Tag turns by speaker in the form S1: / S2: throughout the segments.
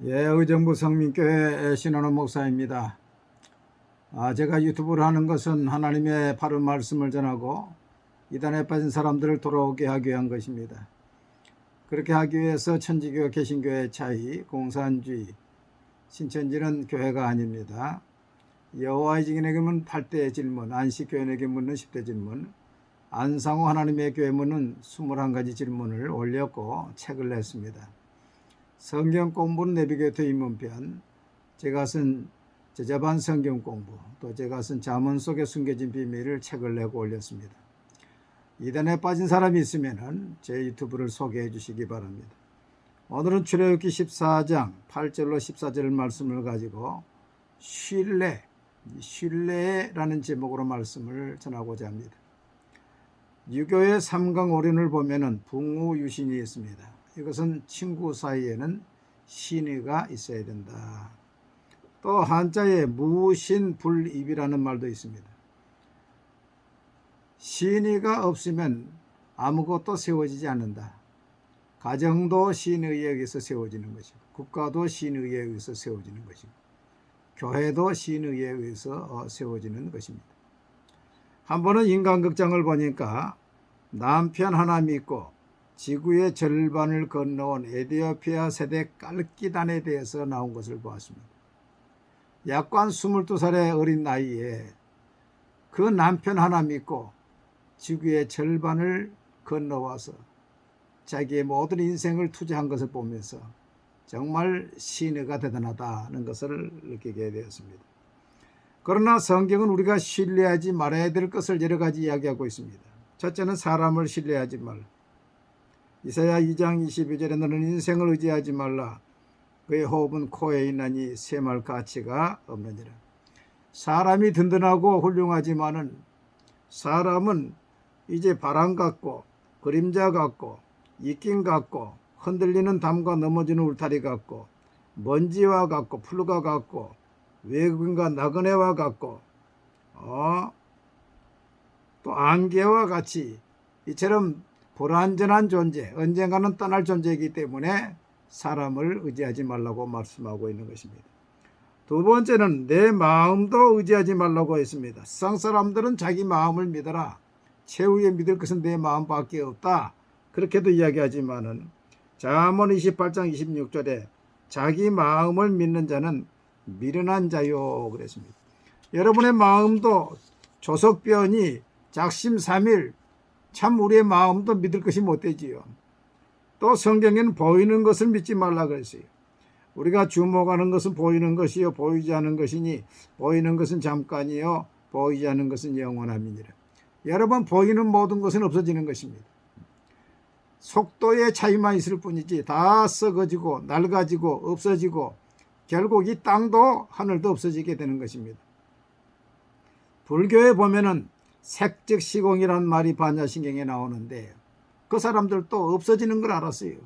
S1: 의정부 성민교회 신원호 목사입니다. 제가 유튜브를 하는 것은 하나님의 바른 말씀을 전하고 이단에 빠진 사람들을 돌아오게 하기 위한 것입니다. 그렇게 하기 위해서 천지교와 개신교의 차이, 공산주의, 신천지는 교회가 아닙니다. 여호와의 증인에게 묻는 8대 질문, 안식교인에게 묻는 10대 질문, 안상호 하나님의 교회 묻는 21가지 질문을 올렸고 책을 냈습니다. 성경 공부는 내비게이터 입문편, 제가 쓴 제자반 성경 공부, 또 제가 쓴 잠언 속에 숨겨진 비밀을 책을 내고 올렸습니다. 이단에 빠진 사람이 있으면 제 유튜브를 소개해 주시기 바랍니다. 오늘은 출애굽기 14장 8절로 14절 말씀을 가지고 신뢰라는 제목으로 말씀을 전하고자 합니다. 유교의 삼강오륜을 보면은 붕우유신이 있습니다. 이것은 친구 사이에는 신의가 있어야 된다. 또 한자에 무신불입이라는 말도 있습니다. 신의가 없으면 아무것도 세워지지 않는다. 가정도 신의에 의해서 세워지는 것이고, 국가도 신의에 의해서 세워지는 것이고, 교회도 신의에 의해서 세워지는 것입니다. 한 번은 인간극장을 보니까 남편 하나 믿고 지구의 절반을 건너온 에티오피아 세대 깔기단에 대해서 나온 것을 보았습니다. 약관 22살의 어린 나이에 그 남편 하나 믿고 지구의 절반을 건너와서 자기의 모든 인생을 투자한 것을 보면서 정말 신의가 대단하다는 것을 느끼게 되었습니다. 그러나 성경은 우리가 신뢰하지 말아야 될 것을 여러 가지 이야기하고 있습니다. 첫째는 사람을 신뢰하지 말라. 이사야 2장 22절에 너는 인생을 의지하지 말라. 그의 호흡은 코에 있나니 셈할 가치가 없느니라. 사람이 든든하고 훌륭하지만은 사람은 이제 바람 같고 그림자 같고 입김 같고 흔들리는 담과 넘어지는 울타리 같고 먼지와 같고 풀과 같고 외국인과 나그네와 같고 또 안개와 같이 이처럼 불완전한 존재, 언젠가는 떠날 존재이기 때문에 사람을 의지하지 말라고 말씀하고 있는 것입니다. 두 번째는 내 마음도 의지하지 말라고 했습니다. 세상 사람들은 자기 마음을 믿어라. 최후에 믿을 것은 내 마음밖에 없다. 그렇게도 이야기하지만은 잠언 28장 26절에 자기 마음을 믿는 자는 미련한 자요 그랬습니다. 여러분의 마음도 조석변이 작심삼일 참 우리의 마음도 믿을 것이 못되지요. 또 성경에는 보이는 것을 믿지 말라 그랬어요. 우리가 주목하는 것은 보이는 것이요 보이지 않는 것이니 보이는 것은 잠깐이요 보이지 않는 것은 영원함이니라. 여러분, 보이는 모든 것은 없어지는 것입니다. 속도의 차이만 있을 뿐이지 다 썩어지고 낡아지고 없어지고 결국 이 땅도 하늘도 없어지게 되는 것입니다. 불교에 보면은 색즉시공이란 말이 반야신경에 나오는데 그 사람들도 없어지는 걸 알았어요.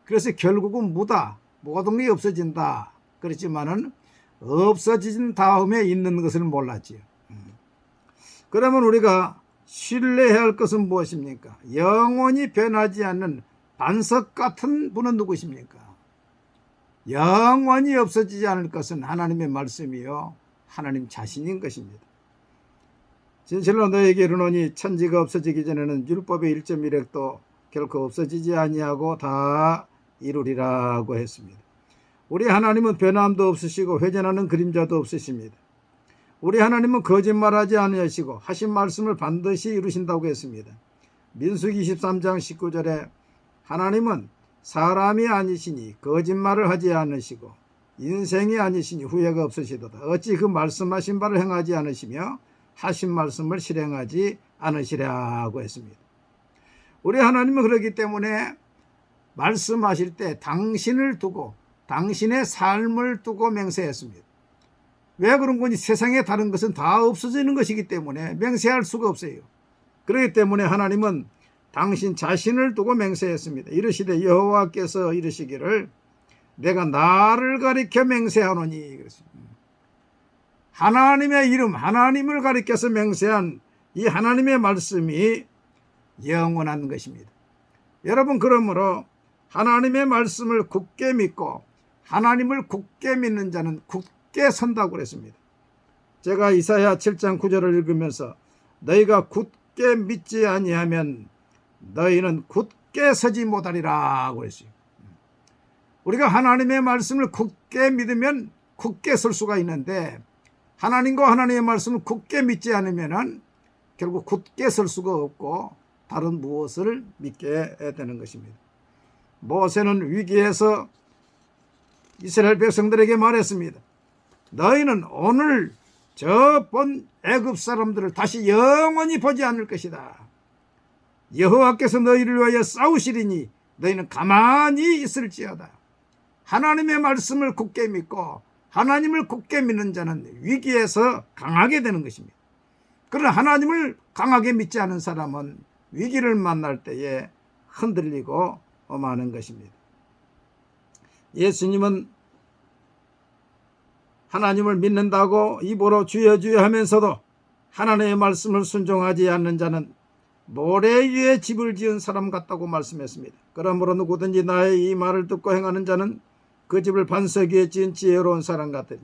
S1: 그래서 결국은 무다, 모든 게 없어진다. 그렇지만은 없어진 다음에 있는 것을 몰랐지요. 그러면 우리가 신뢰해야 할 것은 무엇입니까? 영원히 변하지 않는 반석 같은 분은 누구십니까? 영원히 없어지지 않을 것은 하나님의 말씀이요 하나님 자신인 것입니다. 진실로 너에게 이르노니 천지가 없어지기 전에는 율법의 1.1획도 결코 없어지지 아니하고 다 이루리라고 했습니다. 우리 하나님은 변함도 없으시고 회전하는 그림자도 없으십니다. 우리 하나님은 거짓말하지 않으시고 하신 말씀을 반드시 이루신다고 했습니다. 민수기 23장 19절에 하나님은 사람이 아니시니 거짓말을 하지 않으시고 인생이 아니시니 후회가 없으시도다. 어찌 그 말씀하신 바를 행하지 않으시며 하신 말씀을 실행하지 않으시라고 했습니다. 우리 하나님은 그렇기 때문에 말씀하실 때 당신을 두고 당신의 삶을 두고 맹세했습니다. 왜 그런 건지 세상에 다른 것은 다 없어지는 것이기 때문에 맹세할 수가 없어요. 그렇기 때문에 하나님은 당신 자신을 두고 맹세했습니다. 이르시되 여호와께서 이르시기를 내가 나를 가리켜 맹세하노니 그랬습니다. 하나님의 이름, 하나님을 가리켜서 맹세한 이 하나님의 말씀이 영원한 것입니다. 여러분, 그러므로 하나님의 말씀을 굳게 믿고 하나님을 굳게 믿는 자는 굳게 선다고 그랬습니다. 제가 이사야 7장 9절을 읽으면서 너희가 굳게 믿지 아니하면 너희는 굳게 서지 못하리라 그랬어요. 우리가 하나님의 말씀을 굳게 믿으면 굳게 설 수가 있는데 하나님과 하나님의 말씀을 굳게 믿지 않으면 결국 굳게 설 수가 없고 다른 무엇을 믿게 되는 것입니다. 모세는 위기에서 이스라엘 백성들에게 말했습니다. 너희는 오늘 저 본 애굽 사람들을 다시 영원히 보지 않을 것이다. 여호와께서 너희를 위하여 싸우시리니 너희는 가만히 있을지어다. 하나님의 말씀을 굳게 믿고 하나님을 굳게 믿는 자는 위기에서 강하게 되는 것입니다. 그러나 하나님을 강하게 믿지 않은 사람은 위기를 만날 때에 흔들리고 마는 것입니다. 예수님은 하나님을 믿는다고 입으로 주여 주여 하면서도 하나님의 말씀을 순종하지 않는 자는 모래 위에 집을 지은 사람 같다고 말씀했습니다. 그러므로 누구든지 나의 이 말을 듣고 행하는 자는 그 집을 반석 위에 지은 지혜로운 사람 같으니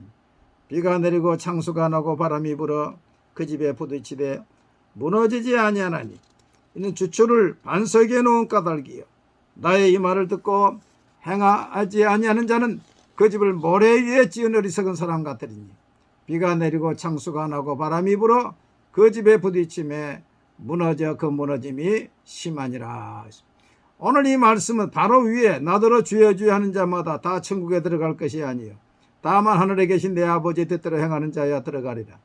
S1: 비가 내리고 창수가 나고 바람이 불어 그 집에 부딪히되 무너지지 아니하나니 이는 주초를 반석 위에 놓은 까닭이요 나의 이 말을 듣고 행하지 아니하는 자는 그 집을 모래 위에 지은 어리석은 사람 같으리니 비가 내리고 창수가 나고 바람이 불어 그 집에 부딪힘에 무너져 그 무너짐이 심하니라. 오늘 이 말씀은 바로 위에 나더러 주여 주여 하는 자마다 다 천국에 들어갈 것이 아니요 다만 하늘에 계신 내 아버지 뜻대로 행하는 자야 들어가리라.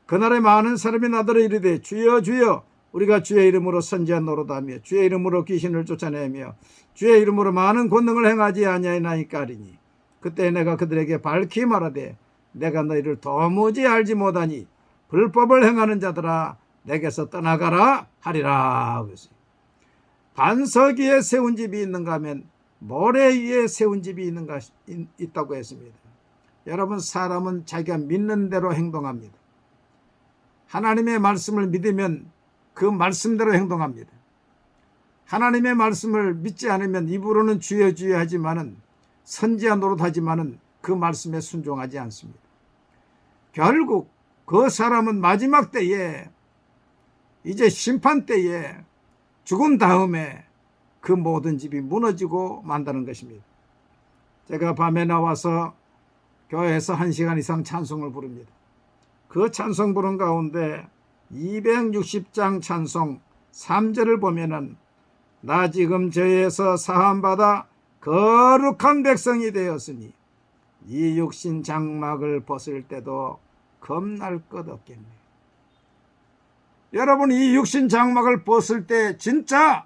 S1: 그날에 많은 사람이 나더러 이르되 주여 주여 우리가 주의 이름으로 선지한 노릇하며 주의 이름으로 귀신을 쫓아내며 주의 이름으로 많은 권능을 행하지 아니하나이까 하리니 그때 내가 그들에게 밝히 말하되 내가 너희를 도무지 알지 못하니 불법을 행하는 자들아 내게서 떠나가라 하리라. 반석 위에 세운 집이 있는가 하면 모래 위에 세운 집이 있다고 했습니다. 여러분, 사람은 자기가 믿는 대로 행동합니다. 하나님의 말씀을 믿으면 그 말씀대로 행동합니다. 하나님의 말씀을 믿지 않으면 입으로는 주여 주여 하지만은 선지자 노릇하지만은 그 말씀에 순종하지 않습니다. 결국 그 사람은 마지막 때에 이제 심판 때에 죽은 다음에 그 모든 집이 무너지고 만다는 것입니다. 제가 밤에 나와서 교회에서 1시간 이상 찬송을 부릅니다. 그 찬송 부른 가운데 260장 찬송 3절을 보면은 나 지금 죄에서 사함받아 거룩한 백성이 되었으니 이 육신 장막을 벗을 때도 겁날 것 없겠네. 여러분, 이 육신 장막을 벗을 때 진짜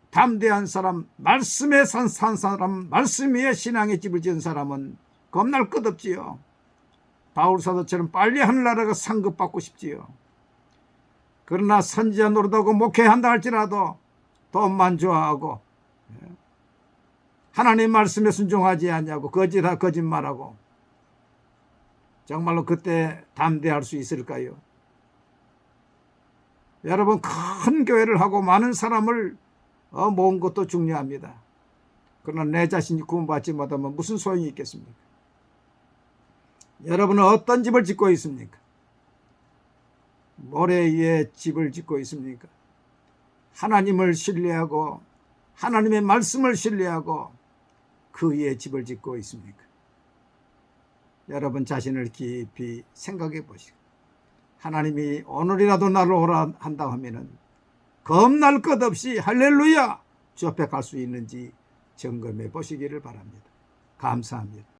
S1: 담대한 사람, 말씀에 산 사람, 말씀 위에 신앙의 집을 지은 사람은 겁날 것 없지요. 바울 사도처럼 빨리 하늘나라가 상급받고 싶지요. 그러나 선지자 노릇하고 목회한다 할지라도 돈만 좋아하고 하나님 말씀에 순종하지 않냐고 거짓말하고 정말로 그때 담대할 수 있을까요? 여러분, 큰 교회를 하고 많은 사람을 모은 것도 중요합니다. 그러나 내 자신이 구원받지 못하면 무슨 소용이 있겠습니까? 여러분은 어떤 집을 짓고 있습니까? 모래 위에 집을 짓고 있습니까? 하나님을 신뢰하고 하나님의 말씀을 신뢰하고 그 위에 집을 짓고 있습니까? 여러분 자신을 깊이 생각해 보시고 하나님이 오늘이라도 나를 오라 한다 하면은 겁날 것 없이 할렐루야 주 앞에 갈 수 있는지 점검해 보시기를 바랍니다. 감사합니다.